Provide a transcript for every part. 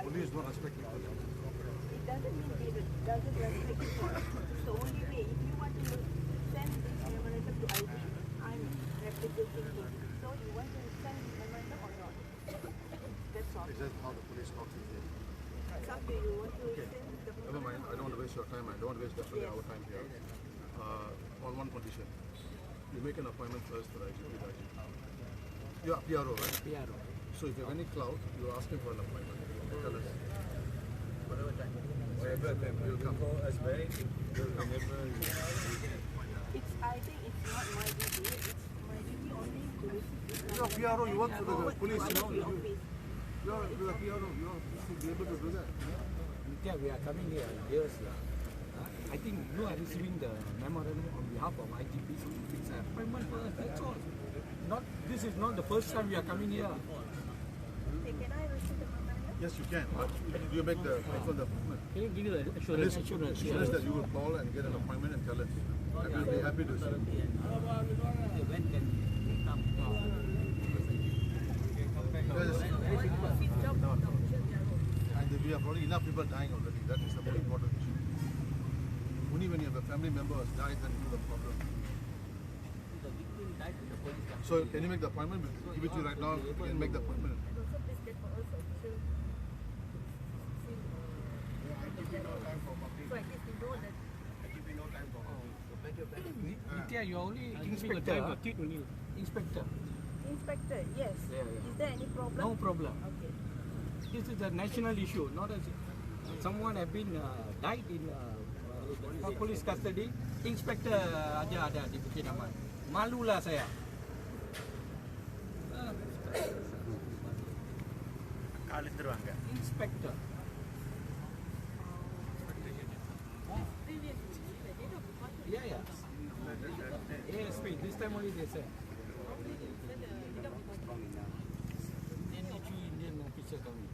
Police don't respect people. It doesn't mean they doesn't respect people. It's the only way. If you want to send this memorandum to ID, I'm representing him. So you want to send this memorandum or not? That's all. Is that how the police talks with you? It's up to you. Want to send the Never mind. I don't want to waste your time. I don't want to waste definitely our time here. On one condition. You make an appointment first for IG. You are PRO, right? PRO. So if you have any clout, you ask him for an appointment. Tell us. Whatever time. Whatever time. You'll come. As well. I think it's not my duty. It's my duty only to receive this. You are PRO. You work for the police. You know. Office. You are PRO. You should be able to do that. Yeah, we are coming here years. I think you are receiving the memorandum on behalf of IGP. It's an appointment first, that's all. This is not the first time we are coming here. Okay, can I receive the memorandum? Yes, you can. But you make the appointment. Can you give me the assurance? Assurance that you will call and get an appointment and tell us. And we'll be happy to see. When can we come? And we have already enough people dying already. That is the most important issue. Only when you have a family member who has died, then you know the problem. The victim died with the police. So can you make the appointment? We'll give it to you right now. You can make the appointment. And also please get for us official. So at least we know that. Nitya, you are only inspector. Inspector. Inspector, yes. Yeah. Is there any problem? No problem. Okay. This is a national issue, not as someone have been died in police custody. Inspector aja ada dibikin nama. Malulah saya. Inspector. Yeah. ASP, this time only they say. Indian officer coming.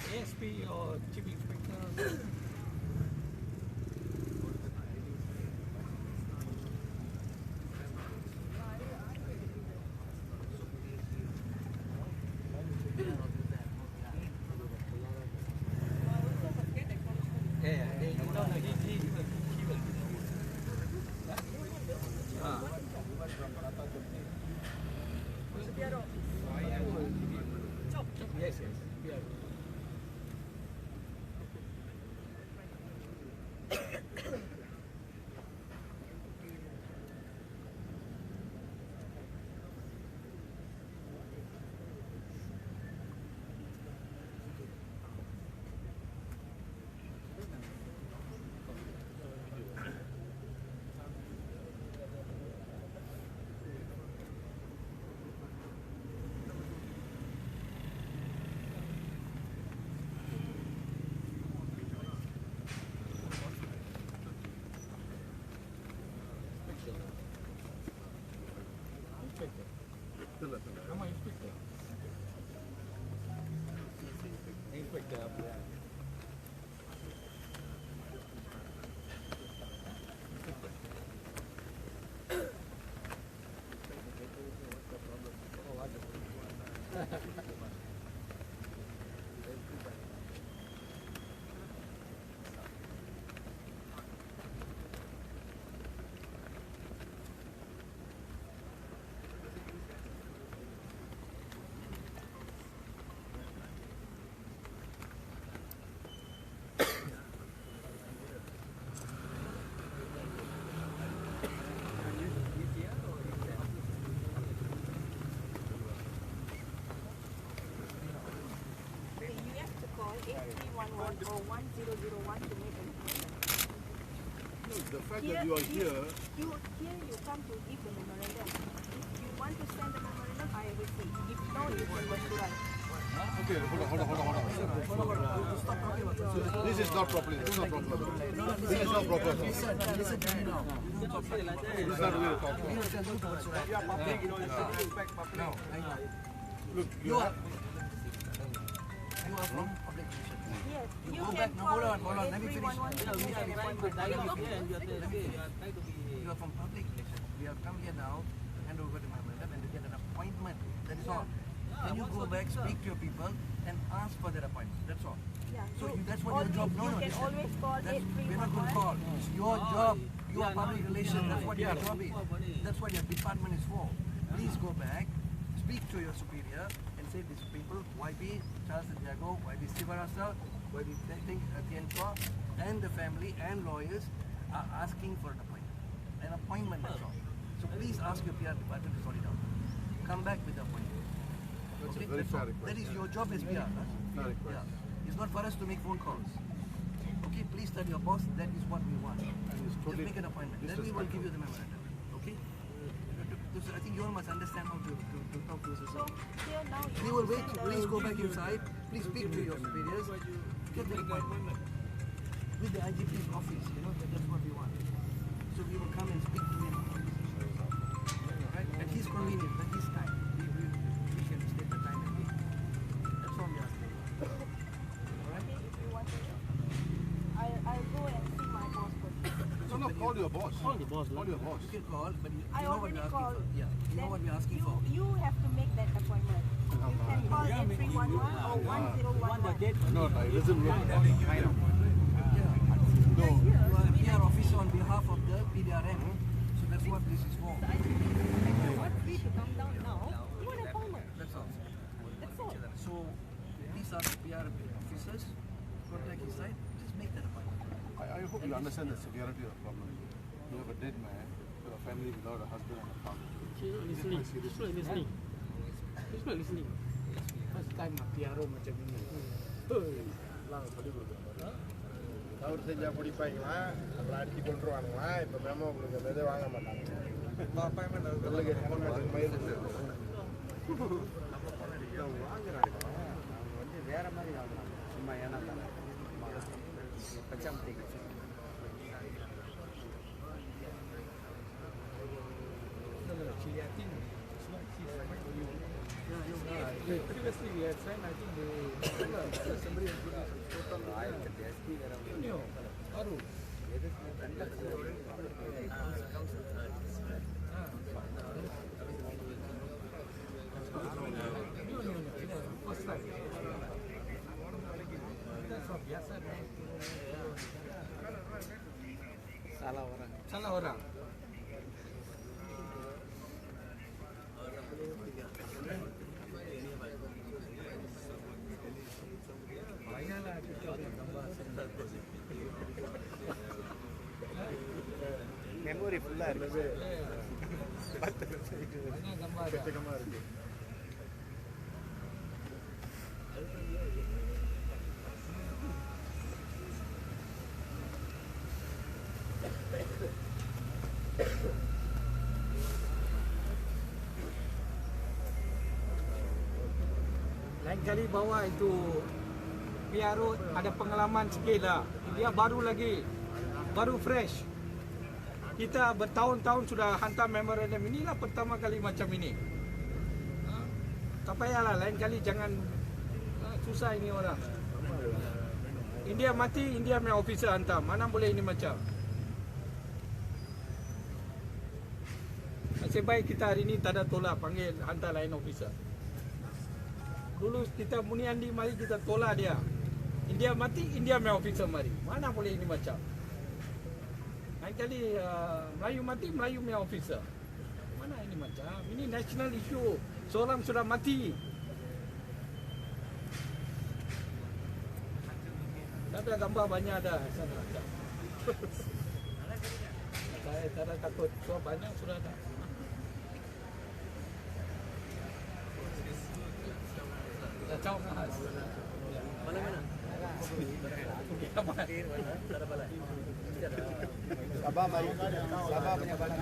ASP or Chief Inspector. Yes. Nama inspector. Inspector apa? Or 1001 to make an appointment. The fact that you are here. You come to give the memorandum. If you want to send the memorandum, I will see. If no, you can go to write. Okay, hold on. Stop talking about this. This is not properly. This is not proper. This is not proper. Listen to me now. This is not the way to talk. You are public, you respect public. No, Look, you are from public position. Yes, you Go can back. No, call hold on. Let me finish. 311. You are from public election. We have come here now to hand over the memorandum and to get an appointment. That is all. then you go back, speak to your people, and ask for that appointment. That's all. Yeah, So you that's what your always, job. No, you no, can listen. always call We're not going to 8311. call. It's your job. You are public relations. That's what your job is. That's what your department is for. Please go back, speak to your superior, and say these people, YB, Charles Santiago, YB Sivarasa, YB Tienko, and the family and lawyers are asking for an appointment. An appointment, that's all. So please ask your PR department to sort it out. Come back with the appointment. That's Okay? a very That's fair all. request. That is your job as PR. Huh? Fair request. Yeah. It's not for us to make phone calls. Okay, please tell your boss that is what we want. It's Just make an appointment. Then we will give you the memorandum. Okay? So I think you all must understand how to talk to us. So here now you We will wait. send Please go back inside. Please speak to your superiors. Get the appointment with the IGP's office. You know that's what we want. So we will come and speak to him. Right? At his convenience, at his time. We can state the time and date. That's all we ask. Alright? if you want to. I'll go and see my boss first. So now call your boss. Call the boss. Call your boss. You can call, but you I know what already we're asking called. for. Yeah, you know what we're asking for. You have to make that appointment. You can call 8311 or 1011. No, it doesn't work. Yeah. No. You are a PR officer on behalf of the PDRM. So that's what this is for. If you want me to come down now, you want an appointment. That's all. That's all. So these are the PR officers. Contact his side. Just make that appointment. I hope you understand the severity of the problem. You have a dead man with a family without a husband and a father. She's not listening. She's not listening. She's not listening. First time PRO macam ini. அவர் செஞ்சா பிடிப்பாங்களா அப்புறம் அடிச்சு கொண்டுருவாங்களா இப்போ மேமோ உங்களுக்கு அந்த இதை வாங்க மாட்டாங்க சொல்லுங்க வாங்குறாங்க அவங்க வந்து வேற மாதிரி வாங்குறாங்க சும்மா ஏன்னா தானே பச்சாமத்தி Actually, I think it's not she's right for you. Previously we had signed, I think somebody has put this total ஆயிரத்தி எஸ்பி வேற new. Baru. எதுக்கு தண்டனை First time. That's not biasa. salah orang Salah orang. Banyak kita punya gambar memory ஃபுல்லாக இருக்குது banyak gambar ada. Lain kali bawa itu PRO ada pengalaman sikit lah. Dia baru lagi, baru fresh. Kita bertahun-tahun sudah hantar memorandum, inilah pertama kali macam ini. Tak payahlah, lain kali jangan susah ini orang. India mati, India punya officer hantar. Mana boleh ini macam. Nasib baik kita hari ini tak ada tolak, panggil hantar lain officer. Dulu kita Muniandi mari kita tolak dia. India mati, India punya officer mari. Mana boleh ini macam. Lain kali Melayu mati, Melayu punya officer. Mana ini macam. Ini national issue. Seorang sudah mati. Ada gambar banyak ada sana ada. Saya tak ada takut. So banyak sudah ada. Dah caw mahas. Mana-mana? Sabah mari Sabah punya barang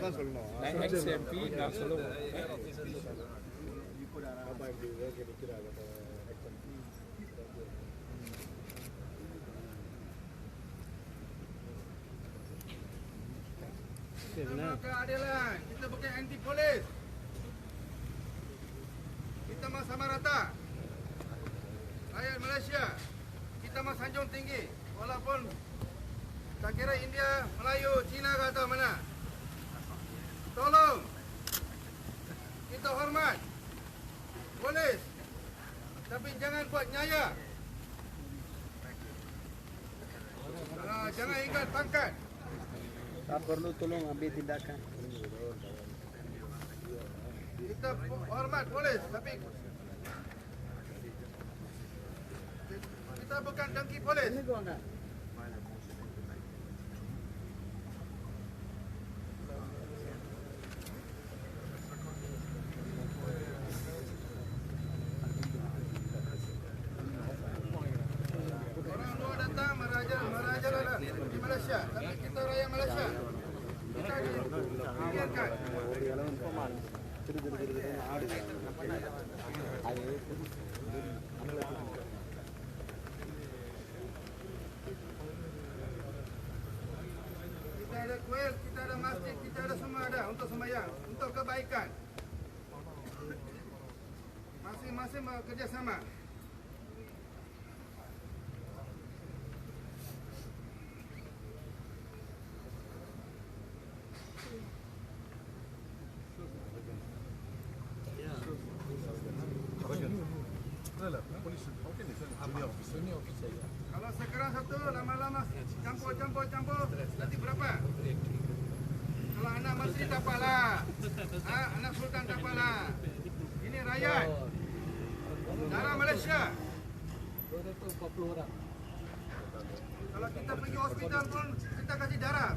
தான் சொல்லணும். ex-MP நான் சொல்லுவேன். அப்பா இப்படி okay நிற்கிறாங்க. Keadilan, kita bukan anti polis. Kita mah sama rata. Rakyat Malaysia, kita mah sanjung tinggi. Walaupun tak kira India, Melayu, Cina ke atau mana. Tolong, kita hormat polis. Tapi jangan buat nyaya. Jangan ingat pangkat. Tak perlu tolong ambil tindakan. Kita hormat polis, tapi kita bukan dengki polis. Orang luar datang merajalela di Malaysia, tapi kita rakyat Malaysia. Kita dibiarkan. Kita ada kuil, kita ada masjid, kita ada semua ada untuk sembahyang, untuk kebaikan. Masing-masing bekerjasama. Kalau sekarang satu, lama-lama campur, nanti berapa? Kalau anak menteri dapatlah, anak sultan dapatlah. Ini rakyat, darah Malaysia. 240 orang. Kalau kita pergi hospital pun, kita kasih darah.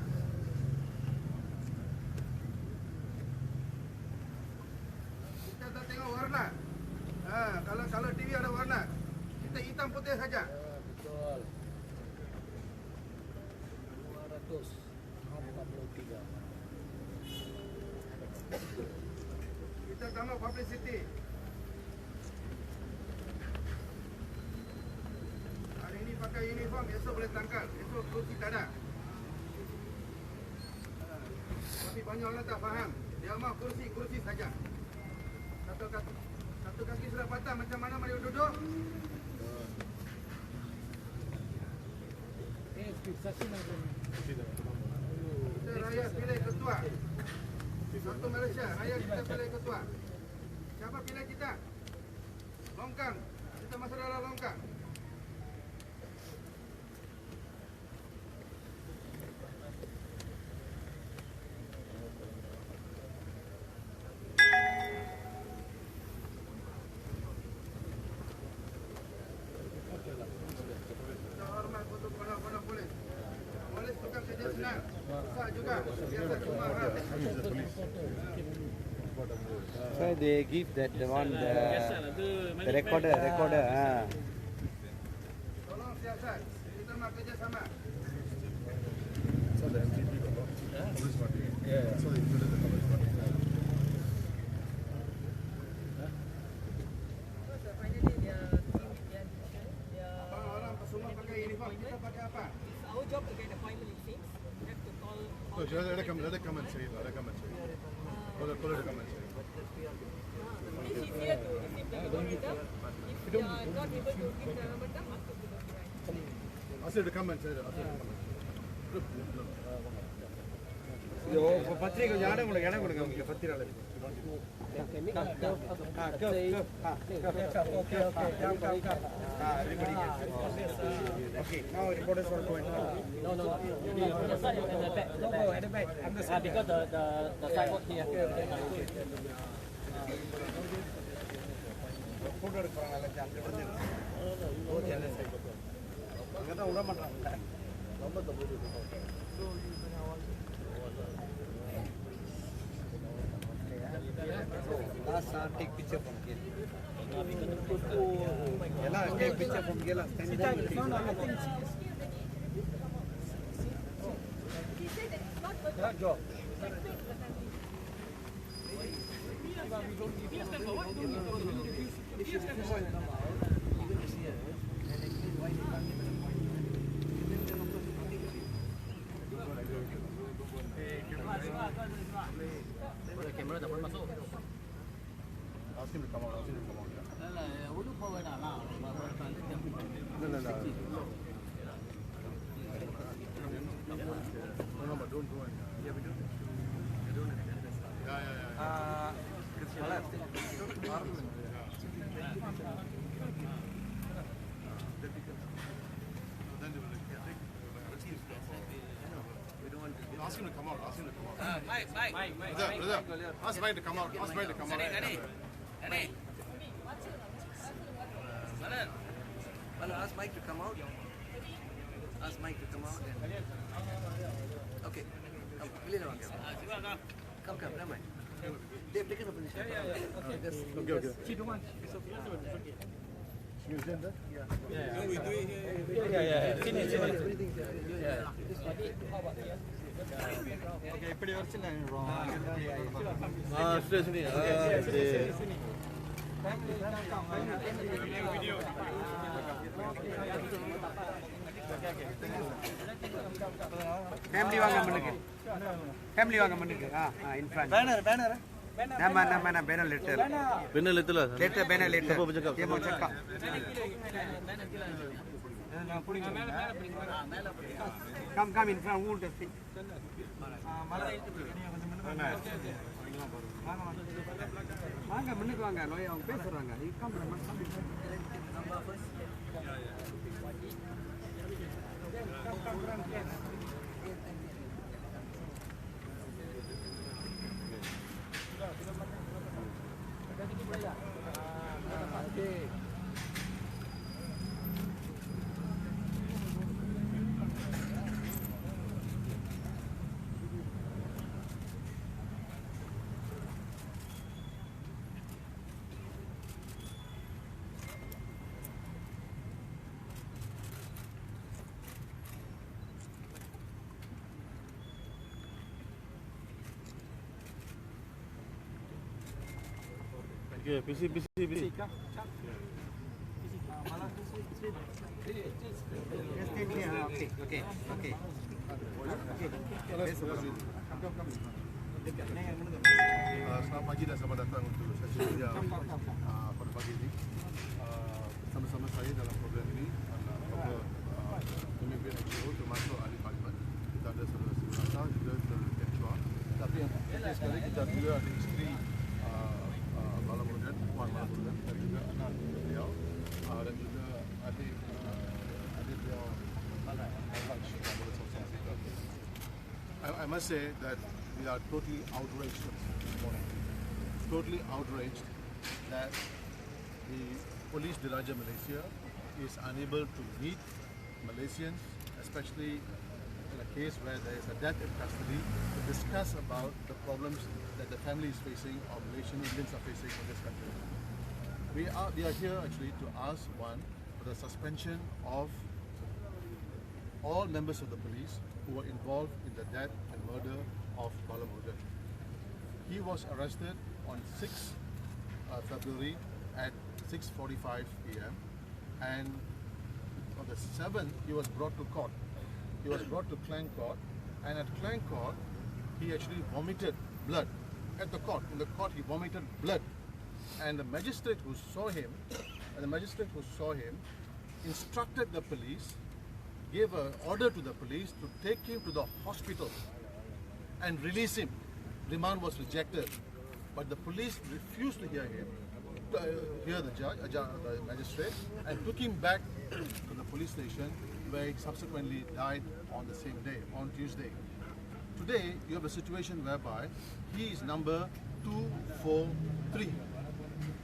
Kita tak tengok warna. Kalau TV ada warna, kita hitam putih saja. Betul. 243. Kita tambah publicity. Hari ini pakai uniform, esok boleh tangkal, esok kursi tak ada. Tapi banyak orang tak faham. Dia mahu kursi saja. Satu kaki sudah patah, macam mana mari duduk? Kita rakyat pilih ketua. Satu Malaysia, rakyat kita pilih ketua. Siapa pilih kita? Longkang. Kita masuk dalam longkang. Kita hormat betul-betul polis. Polis bukan kerja senang. Susah juga. Biasa cuma hal. So they give that one the recorder. Tolong siasat. Kita nak kerjasama. So the MTP got police party. Yeah. So they included the police party. Orang semua pakai uniform. Kita pakai apa? Our job to get appointment in things. We have to call No, let it come and say it. Let it come and say it. Call it to come and say it. It's easier to receive the memorandum. If you are not able to give the memorandum, ask them to go right. Ask her to come and say it. Ask her to come and say it. இது பத்திரிகை கொஞ்சம் இடம் கொடுங்க உங்களுக்கு பத்திரிகை Okay, now reporters are going. No. The side at the back. At the back. Because the sidewalk here. அப்புறம் நினைச்சு அங்கே வந்து அங்கே தான் விட மாட்டாங்க. ரொம்ப தப்பு. Last take picture from here. Yeah, take picture from here. He said that it's not good. Yeah, job. Kamera tak boleh masuk. Ask him to come out. Ask him to come out. Yeah. No, but don't go in. Yeah, we do. Yeah. Then they will ask him to come out. Ask him to come out. Mike. Brother, ask Mike to come out. Ask Mike to come out. Well, ask Mike to come out. Ask Mike to come out. Okay. Come, come, never mind. They've taken a position. Okay. Okay, இப்படி வச்சிடலாம். Family வாங்க முன்னுக்கு. Family வாங்க முன்னுக்கு. In front. Banner. Nama banner letter. Banner letter lah. Banner letter. Apa bercakap? Dia mau cakap. Come in front. Who will speak? வாங்க முன்னுக்கு வாங்க. லோயா அவங்க பேசுறாங்க. Come. Okay, PC. Just stand here. Okay. Selamat pagi dan selamat datang untuk sesi media pada pagi ini. Sama-sama saya dalam program ini adalah pemimpin NGO termasuk ahli parlimen. Kita ada saudara-saudara juga ketua. Tapi yang penting sekali kita juga ada isteri Balamurugan, Puan Balamurugan dan juga anak beliau dan juga adik beliau I must say that we are totally outraged this morning. Totally outraged that the Police Diraja Malaysia is unable to meet Malaysians, especially in a case where there is a death in custody, to discuss about the problems that the family is facing or Malaysian Indians are facing in this country. We are here actually to ask one for the suspension of all members of the police who were involved in the death and murder of Balamurugan. He was arrested on 6 February at 6:45 p.m. and on the 7th he was brought to court. He was brought to Klang Court, and at Klang Court he actually vomited blood. At the court, in the court he vomited blood, and the magistrate who saw him, instructed the police, gave an order to the police to take him to the hospital and release him. Remand was rejected, but the police refused to hear him, hear the judge, the magistrate, and took him back to the police station, where he subsequently died on the same day, on Tuesday. Today, you have a situation whereby he is number 243.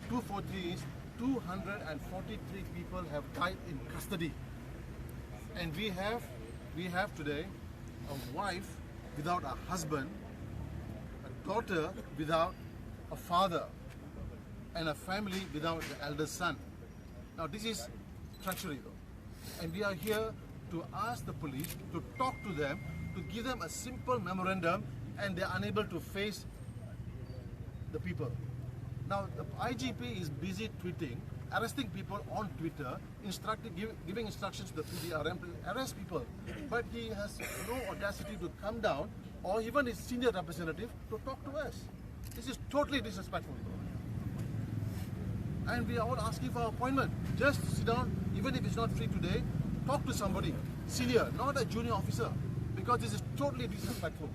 243 is 243 people have died in custody. And we have today a wife without a husband, a daughter without a father, and a family without the eldest son. Now this is treachery though. And we are here to ask the police to talk to them, to give them a simple memorandum, and they are unable to face the people. Now the IGP is busy tweeting, arresting people on Twitter, giving instructions to the PDRM to arrest people. But he has no audacity to come down, or even his senior representative, to talk to us. This is totally disrespectful. And we are all asking for appointment. Just sit down, even if it's not free today, talk to somebody, senior, not a junior officer, because this is totally disrespectful.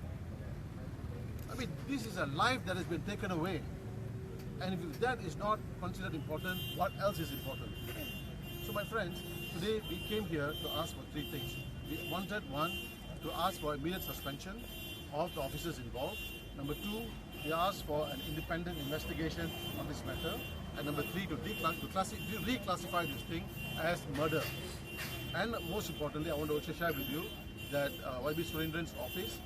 I mean, this is a life that has been taken away. And if that is not considered important, what else is important? So my friends, today we came here to ask for three things. We wanted, one, to ask for immediate suspension of the officers involved. Number two, we asked for an independent investigation on this matter. And number three, to reclassify this thing as murder. And most importantly, I want to also share with you that YB Surendran's office,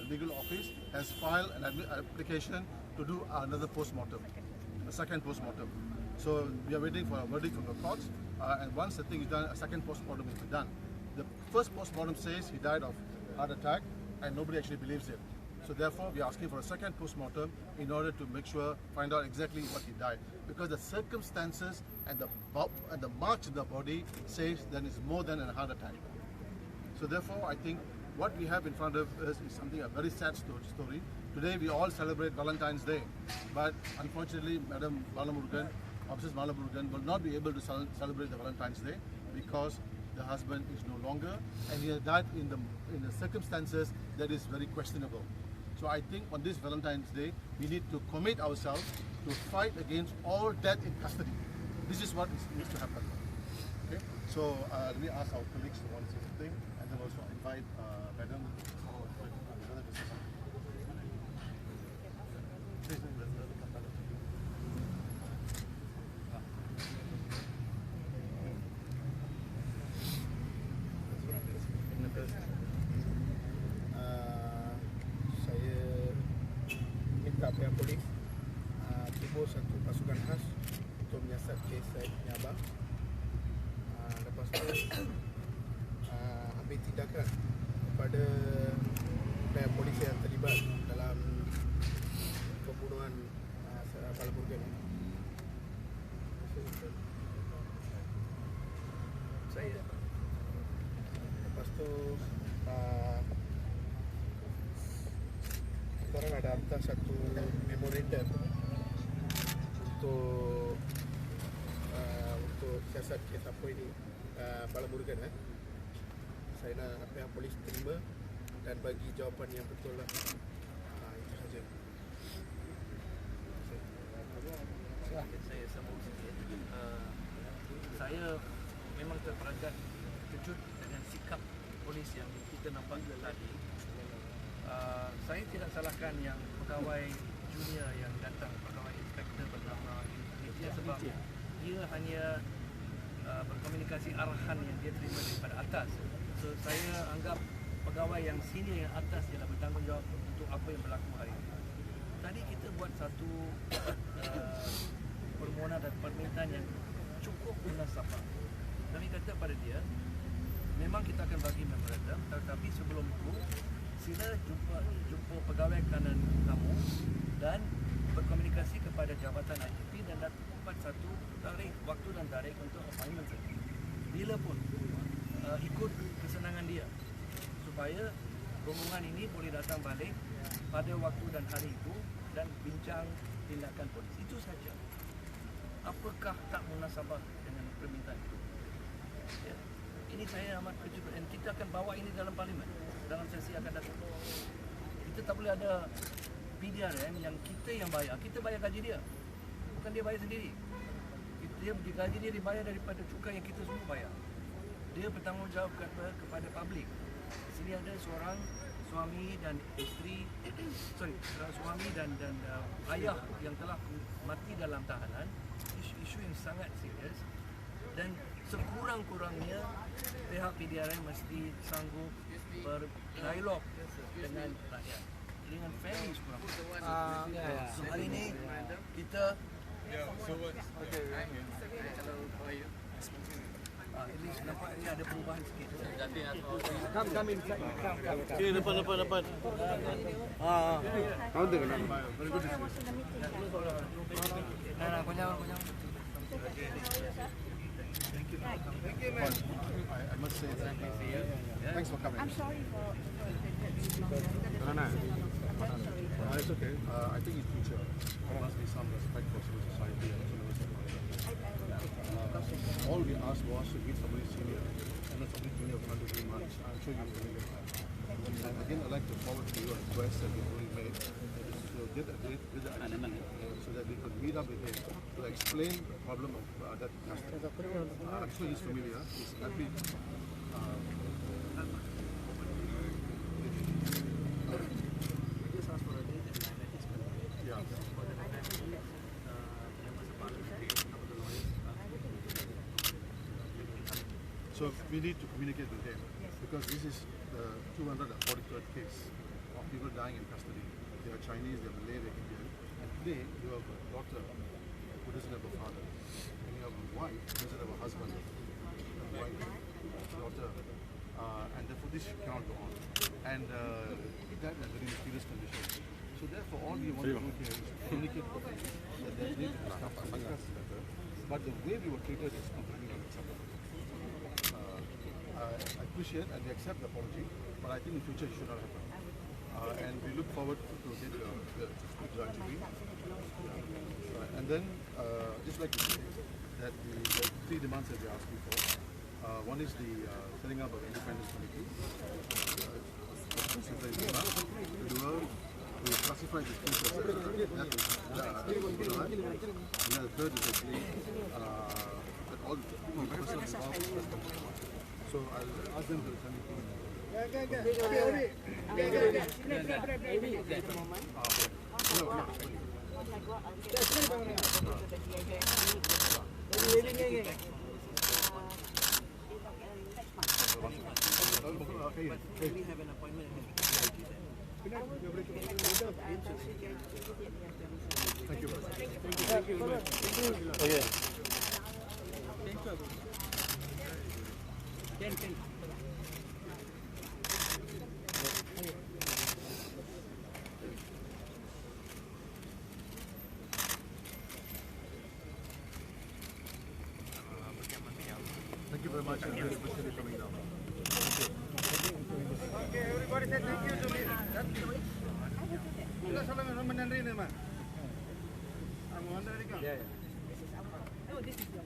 legal office, has filed an application to do another post-mortem, a second post-mortem. So we are waiting for a verdict from the courts, and once the thing is done, a second post-mortem will be done. The first post-mortem says he died of heart attack, and nobody actually believes it. So therefore, we are asking for a second post-mortem in order to make sure, find out exactly what he died. Because the circumstances and the marks in the body says that it's more than a heart attack. So therefore, I think what we have in front of us is something, a very sad story. Today we all celebrate Valentine's Day, but unfortunately, Madam Balamurugan, Officer Balamurugan, will not be able to celebrate the Valentine's Day because the husband is no longer, and he has died in the circumstances that is very questionable. So I think on this Valentine's Day, we need to commit ourselves to fight against all death in custody. This is what needs to happen. Okay. So let me ask our colleagues to want to say something, and then also invite Madam. Saya minta pihak polis tibur satu pasukan khas untuk menyiasat kes saya punya abang. Lepas tu ambil tindakan kepada pihak polis yang terlibat dalam pembunuhan Balamurugan. Saya. Lepas tu sekarang ada hantar satu memorandum untuk siasat kes apa ini Balamurugan. Saya nak pihak polis terima dan bagi jawapan yang betul lah. Itu saja. Saya sambung sikit. Saya memang terperanjat kejut dengan sikap polis yang kita nampak tadi. Saya tidak salahkan yang pegawai junior yang datang, pegawai inspektor bernama India, sebab dia hanya berkomunikasi arahan yang dia terima daripada atas. So saya anggap pegawai yang senior yang atas ialah bertanggungjawab untuk apa yang berlaku hari ini. Tadi kita buat satu permohonan dan permintaan yang cukup munasabah. Kami kata pada dia, memang kita akan bagi memorandum, tetapi sebelum itu sila jumpa pegawai kanan kamu dan berkomunikasi kepada jabatan IGP dan dapat satu tarikh waktu dan tarikh untuk appointment. Bila pun ikut kesenangan dia supaya rombongan ini boleh datang balik pada waktu dan hari itu dan bincang tindakan polis. Itu saja. Apakah tak munasabah dengan permintaan itu? Ya. Ini saya amat kejut dan kita akan bawa ini dalam parlimen dalam sesi akan datang. Kita tak boleh ada PDRM yang kita yang bayar. Kita bayar gaji dia, bukan dia bayar sendiri. Dia gaji dia dibayar daripada cukai yang kita semua bayar. Dia bertanggungjawab kepada publik. Di sini ada seorang suami dan isteri, suami dan ayah yang telah mati dalam tahanan. isu yang sangat serius dan sekurang-kurangnya pihak PDRM mesti sanggup berdialog dengan rakyat, dengan family sekurang-kurangnya. So hari ini kita at least nampak ni ada perubahan sikit. Come inside. Come. Sini depan. Kau tu kenapa? Very good to see you. Nah, kau jangan. I must say that, thanks for coming. I'm sorry for It's okay. I think in future there must be some respect for civil society and civil society. All we asked was to meet somebody senior, and not somebody junior for 2-3 months. I'm sure you're doing it. And again, I'd like to forward to you a request that we've already made, that is to get a date with the IGP so that we could meet up with him to explain the problem of that custody. I'm sure he's familiar. He's happy. So we need to communicate with him because this is the 243rd case of people dying in custody. They are Chinese, they are Malay, they are Indian. And today you have a daughter who doesn't have a father. And you have a wife who doesn't have a husband. A wife, daughter. And therefore this cannot go on. And that is a very mysterious condition. So therefore all we want to do here is to communicate with them that they need to stop better. But the way we were treated is completely unacceptable. I appreciate and we accept the apology, but I think in future it should not happen. And we look forward to get the IGP. And then, just like to say that the 3 demands that we are asking for. One is the setting up of an independent committee. We classify the cases. The third is actually that all the persons involved. So I'll ask them to send it to me. We have an appointment. Thank you. Okay. Thank you very much. And very especially coming down. Okay, everybody say thank you to me. Kita salam sama Nandri ni mah. I'm wondering. Oh, this is your